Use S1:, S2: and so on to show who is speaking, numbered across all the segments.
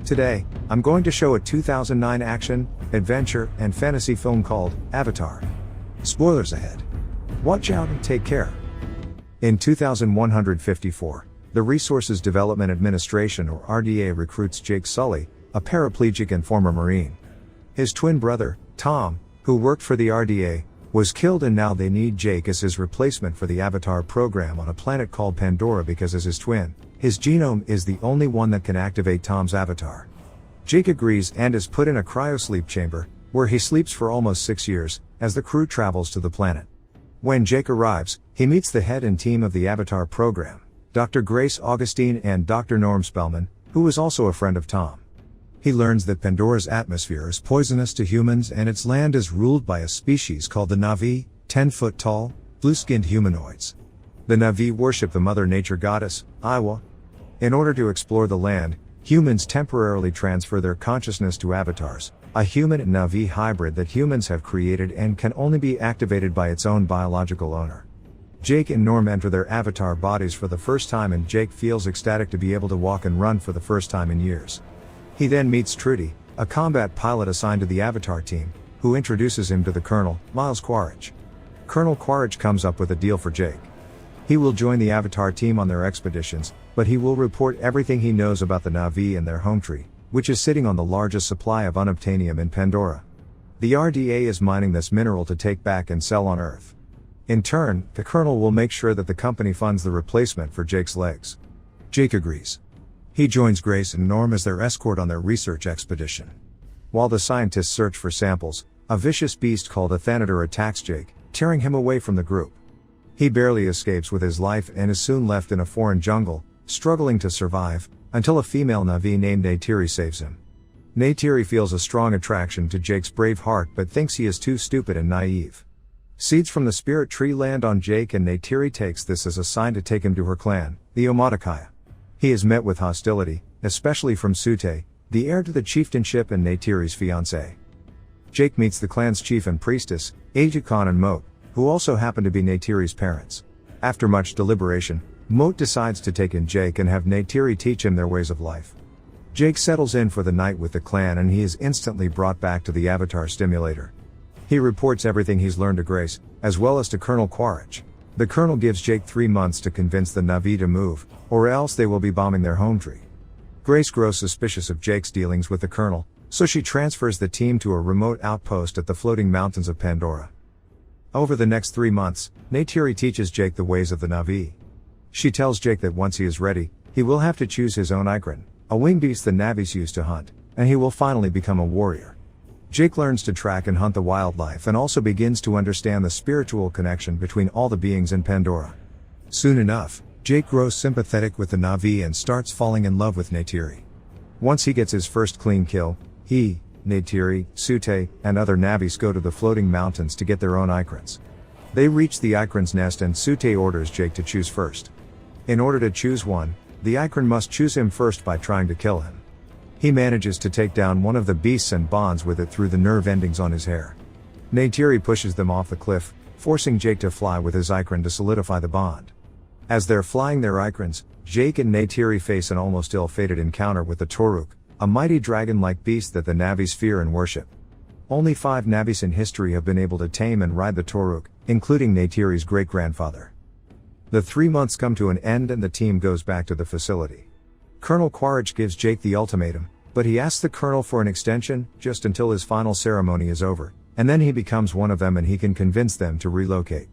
S1: Today, I'm going to show a 2009 action, adventure, and fantasy film called Avatar. Spoilers ahead. Watch out and take care. In 2154, the Resources Development Administration or RDA recruits Jake Sully, a paraplegic and former Marine. His twin brother, Tom, who worked for the RDA, was killed and now they need Jake as his replacement for the Avatar program on a planet called Pandora because as his twin, his genome is the only one that can activate Tom's avatar. Jake agrees and is put in a cryosleep chamber, where he sleeps for almost 6 years, as the crew travels to the planet. When Jake arrives, he meets the head and team of the Avatar program, Dr. Grace Augustine and Dr. Norm Spellman, who is also a friend of Tom. He learns that Pandora's atmosphere is poisonous to humans and its land is ruled by a species called the Na'vi, 10-foot tall, blue-skinned humanoids. The Na'vi worship the Mother Nature goddess, Iwa. In order to explore the land, humans temporarily transfer their consciousness to avatars, a human and Na'vi hybrid that humans have created and can only be activated by its own biological owner. Jake and Norm enter their avatar bodies for the first time and Jake feels ecstatic to be able to walk and run for the first time in years. He then meets Trudy, a combat pilot assigned to the Avatar team, who introduces him to the Colonel, Miles Quaritch. Colonel Quaritch comes up with a deal for Jake. He will join the Avatar team on their expeditions, but he will report everything he knows about the Na'vi and their home tree, which is sitting on the largest supply of unobtainium in Pandora. The RDA is mining this mineral to take back and sell on Earth. In turn, the Colonel will make sure that the company funds the replacement for Jake's legs. Jake agrees. He joins Grace and Norm as their escort on their research expedition. While the scientists search for samples, a vicious beast called a Thanator attacks Jake, tearing him away from the group. He barely escapes with his life and is soon left in a foreign jungle, struggling to survive, until a female Na'vi named Neytiri saves him. Neytiri feels a strong attraction to Jake's brave heart but thinks he is too stupid and naive. Seeds from the spirit tree land on Jake and Neytiri takes this as a sign to take him to her clan, the Omaticaya. He is met with hostility, especially from Sute, the heir to the chieftainship and Neytiri's fiancée. Jake meets the clan's chief and priestess, Ajakon and Moat, who also happen to be Neytiri's parents. After much deliberation, Moat decides to take in Jake and have Neytiri teach him their ways of life. Jake settles in for the night with the clan and he is instantly brought back to the Avatar stimulator. He reports everything he's learned to Grace, as well as to Colonel Quaritch. The Colonel gives Jake 3 months to convince the Na'vi to move, or else they will be bombing their home tree. Grace grows suspicious of Jake's dealings with the Colonel, so she transfers the team to a remote outpost at the floating mountains of Pandora. Over the next 3 months, Neytiri teaches Jake the ways of the Na'vi. She tells Jake that once he is ready, he will have to choose his own Ikran, a winged beast the Na'vis use to hunt, and he will finally become a warrior. Jake learns to track and hunt the wildlife and also begins to understand the spiritual connection between all the beings in Pandora. Soon enough, Jake grows sympathetic with the Na'vi and starts falling in love with Neytiri. Once he gets his first clean kill, he, Neytiri, Sute, and other Na'vis go to the floating mountains to get their own Ikrans. They reach the Ikran's nest and Sute orders Jake to choose first. In order to choose one, the Ikran must choose him first by trying to kill him. He manages to take down one of the beasts and bonds with it through the nerve endings on his hair. Neytiri pushes them off the cliff, forcing Jake to fly with his Ikran to solidify the bond. As they're flying their Ikrans, Jake and Neytiri face an almost ill-fated encounter with the Toruk, a mighty dragon-like beast that the Na'vis fear and worship. Only 5 Na'vis in history have been able to tame and ride the Toruk, including Neytiri's great-grandfather. The 3 months come to an end and the team goes back to the facility. Colonel Quaritch gives Jake the ultimatum, but he asks the Colonel for an extension, just until his final ceremony is over, and then he becomes one of them and he can convince them to relocate.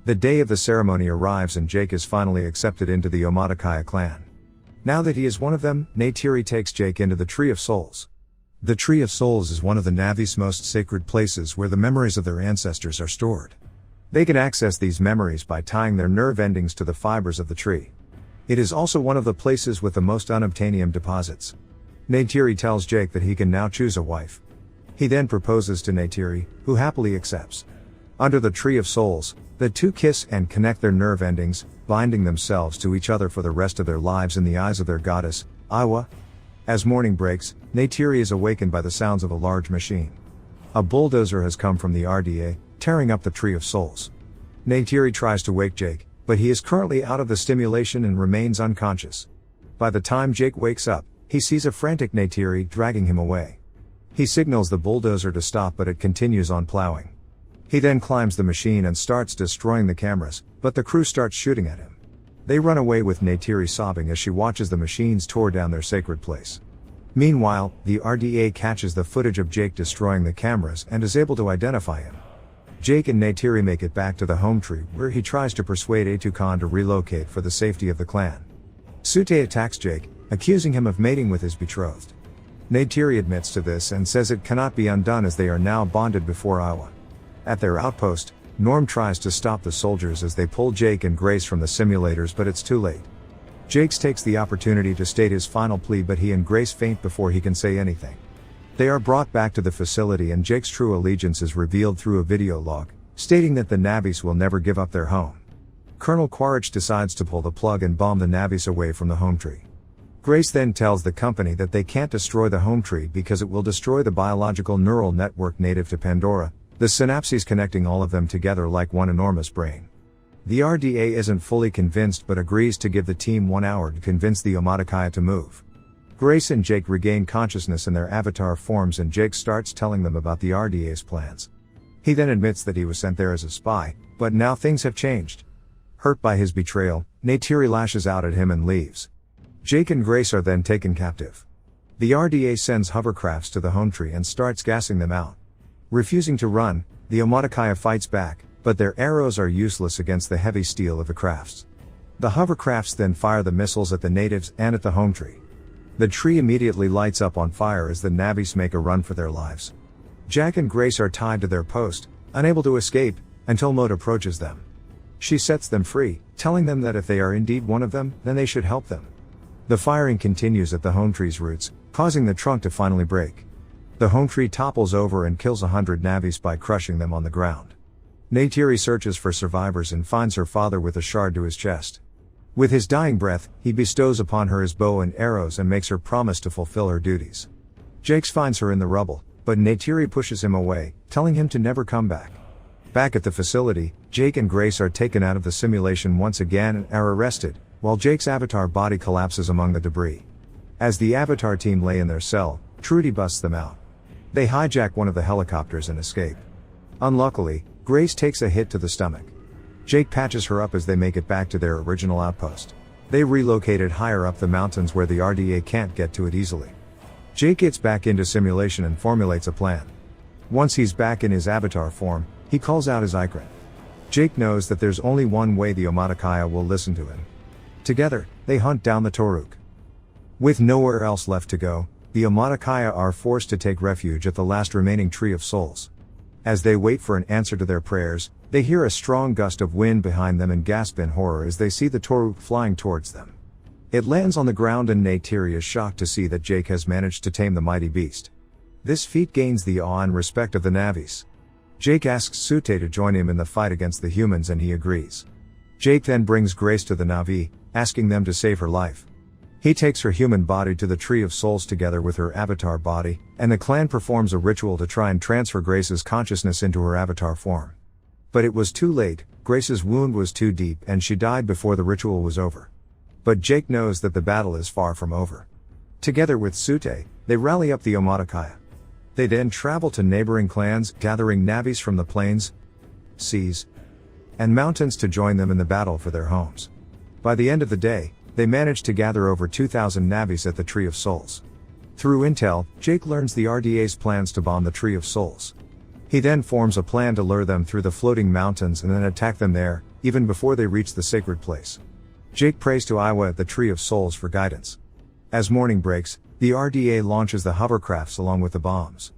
S1: The day of the ceremony arrives and Jake is finally accepted into the Omaticaya clan. Now that he is one of them, Neytiri takes Jake into the Tree of Souls. The Tree of Souls is one of the Na'vi's most sacred places where the memories of their ancestors are stored. They can access these memories by tying their nerve endings to the fibers of the tree. It is also one of the places with the most unobtainium deposits. Neytiri tells Jake that he can now choose a wife. He then proposes to Neytiri, who happily accepts. Under the Tree of Souls, the two kiss and connect their nerve endings, binding themselves to each other for the rest of their lives in the eyes of their goddess, Iwa. As morning breaks, Neytiri is awakened by the sounds of a large machine. A bulldozer has come from the RDA, tearing up the Tree of Souls. Neytiri tries to wake Jake, but he is currently out of the stimulation and remains unconscious. By the time Jake wakes up, He sees a frantic Neytiri dragging him away. He signals the bulldozer to stop, but it continues on plowing. He then climbs the machine and starts destroying the cameras, but the crew starts shooting at him. They run away with Neytiri sobbing as she watches the machines tore down their sacred place. Meanwhile, the RDA catches the footage of Jake destroying the cameras and is able to identify him. Jake and Neytiri make it back to the home tree, where he tries to persuade Atukan to relocate for the safety of the clan. Sute attacks Jake, accusing him of mating with his betrothed. Neytiri admits to this and says it cannot be undone as they are now bonded before Iowa. At their outpost, Norm tries to stop the soldiers as they pull Jake and Grace from the simulators, but it's too late. Jakes takes the opportunity to state his final plea, but he and Grace faint before he can say anything. They are brought back to the facility and Jake's true allegiance is revealed through a video log, stating that the Navis will never give up their home. Colonel Quaritch decides to pull the plug and bomb the Navis away from the home tree. Grace then tells the company that they can't destroy the home tree because it will destroy the biological neural network native to Pandora, the synapses connecting all of them together like one enormous brain. The RDA isn't fully convinced but agrees to give the team 1 hour to convince the Omaticaya to move. Grace and Jake regain consciousness in their avatar forms and Jake starts telling them about the RDA's plans. He then admits that he was sent there as a spy, but now things have changed. Hurt by his betrayal, Neytiri lashes out at him and leaves. Jake and Grace are then taken captive. The RDA sends hovercrafts to the home tree and starts gassing them out. Refusing to run, the Omaticaya fights back, but their arrows are useless against the heavy steel of the crafts. The hovercrafts then fire the missiles at the natives and at the home tree. The tree immediately lights up on fire as the Navis make a run for their lives. Jack and Grace are tied to their post, unable to escape, until Maud approaches them. She sets them free, telling them that if they are indeed one of them, then they should help them. The firing continues at the home tree's roots, causing the trunk to finally break. The home tree topples over and kills 100 Navis by crushing them on the ground. Neytiri searches for survivors and finds her father with a shard to his chest. With his dying breath, he bestows upon her his bow and arrows and makes her promise to fulfill her duties. Jakes finds her in the rubble, but Neytiri pushes him away, telling him to never come back. Back at the facility, Jake and Grace are taken out of the simulation once again and are arrested, while Jake's avatar body collapses among the debris. As the avatar team lay in their cell, Trudy busts them out. They hijack one of the helicopters and escape. Unluckily, Grace takes a hit to the stomach. Jake patches her up as they make it back to their original outpost. They relocated higher up the mountains where the RDA can't get to it easily. Jake gets back into simulation and formulates a plan. Once he's back in his avatar form, he calls out his Ikran. Jake knows that there's only one way the Omaticaya will listen to him. Together, they hunt down the Toruk. With nowhere else left to go, the Omaticaya are forced to take refuge at the last remaining Tree of Souls. As they wait for an answer to their prayers, they hear a strong gust of wind behind them and gasp in horror as they see the Toruk flying towards them. It lands on the ground and Neytiri is shocked to see that Jake has managed to tame the mighty beast. This feat gains the awe and respect of the Navis. Jake asks Sute to join him in the fight against the humans and he agrees. Jake then brings Grace to the Navi, asking them to save her life. He takes her human body to the Tree of Souls together with her avatar body, and the clan performs a ritual to try and transfer Grace's consciousness into her avatar form. But it was too late, Grace's wound was too deep and she died before the ritual was over. But Jake knows that the battle is far from over. Together with Sute, they rally up the Omaticaya. They then travel to neighboring clans, gathering Navis from the plains, seas, and mountains to join them in the battle for their homes. By the end of the day, they manage to gather over 2,000 Navis at the Tree of Souls. Through intel, Jake learns the RDA's plans to bomb the Tree of Souls. He then forms a plan to lure them through the floating mountains and then attack them there, even before they reach the sacred place. Jake prays to Iowa at the Tree of Souls for guidance. As morning breaks, the RDA launches the hovercrafts along with the bombs.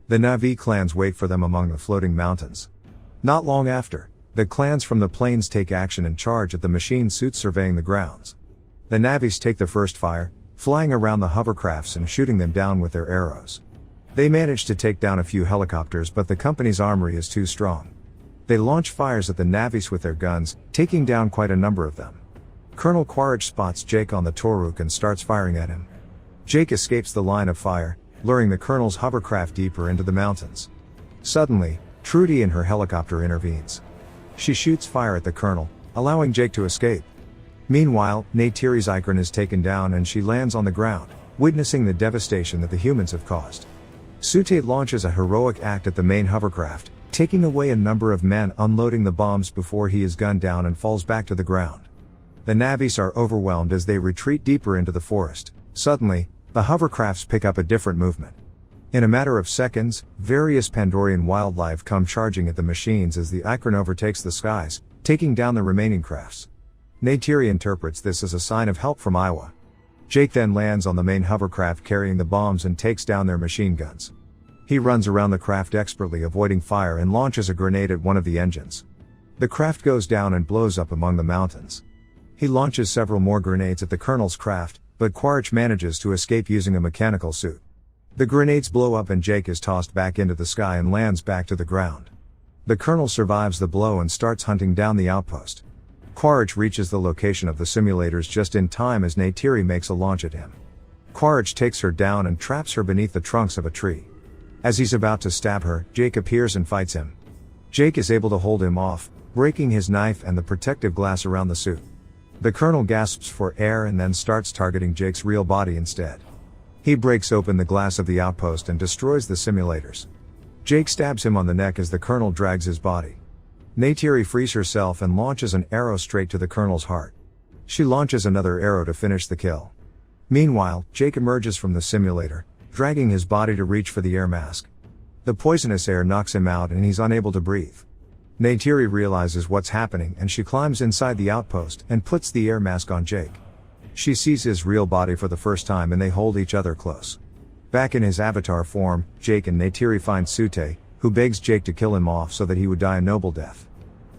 S1: The Navi clans wait for them among the floating mountains. Not long after, the clans from the plains take action and charge at the machine suits surveying the grounds. The Navis take the first fire, flying around the hovercrafts and shooting them down with their arrows. They manage to take down a few helicopters, but the company's armory is too strong. They launch fires at the Navis with their guns, taking down quite a number of them. Colonel Quaritch spots Jake on the Toruk and starts firing at him. Jake escapes the line of fire, luring the colonel's hovercraft deeper into the mountains. Suddenly, Trudy in her helicopter intervenes. She shoots fire at the colonel, allowing Jake to escape. Meanwhile, Neytiri's Ikran is taken down and she lands on the ground. witnessing the devastation that the humans have caused. Sute launches a heroic act at the main hovercraft, taking away a number of men, unloading the bombs before he is gunned down and falls back to the ground. The Navis are overwhelmed as they retreat deeper into the forest. Suddenly, the hovercrafts pick up a different movement. In a matter of seconds, various Pandorian wildlife come charging at the machines as the Ikron overtakes the skies, taking down the remaining crafts. Neytiri interprets this as a sign of help from Iowa. Jake then lands on the main hovercraft carrying the bombs and takes down their machine guns. He runs around the craft expertly avoiding fire and launches a grenade at one of the engines. The craft goes down and blows up among the mountains. He launches several more grenades at the Colonel's craft, but Quaritch manages to escape using a mechanical suit. The grenades blow up and Jake is tossed back into the sky and lands back to the ground. The Colonel survives the blow and starts hunting down the outpost. Quaritch reaches the location of the simulators just in time as Neytiri makes a launch at him. Quaritch takes her down and traps her beneath the trunks of a tree. As he's about to stab her, Jake appears and fights him. Jake is able to hold him off, breaking his knife and the protective glass around the suit. The Colonel gasps for air and then starts targeting Jake's real body instead. He breaks open the glass of the outpost and destroys the simulators. Jake stabs him on the neck as the Colonel drags his body. Neytiri frees herself and launches an arrow straight to the Colonel's heart. She launches another arrow to finish the kill. Meanwhile, Jake emerges from the simulator, dragging his body to reach for the air mask. The poisonous air knocks him out and he's unable to breathe. Neytiri realizes what's happening and she climbs inside the outpost and puts the air mask on Jake. She sees his real body for the first time and they hold each other close. Back in his avatar form, Jake and Neytiri find Sute, who begs Jake to kill him off so that he would die a noble death.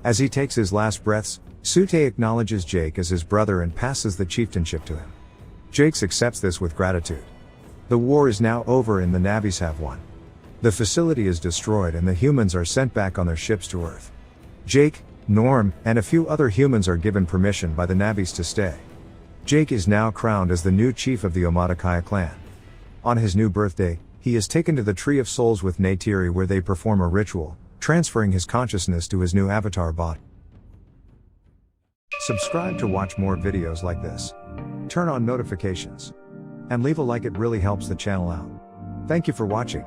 S1: As he takes his last breaths, Sute acknowledges Jake as his brother and passes the chieftainship to him. Jake accepts this with gratitude. The war is now over and the Navis have won. The facility is destroyed and the humans are sent back on their ships to Earth. Jake, Norm, and a few other humans are given permission by the Navis to stay. Jake is now crowned as the new chief of the Omadakaya clan. On his new birthday, he is taken to the Tree of Souls with Neytiri where they perform a ritual, transferring his consciousness to his new avatar body. Subscribe to watch more videos like this. Turn on notifications. And leave a like, it really helps the channel out. Thank you for watching.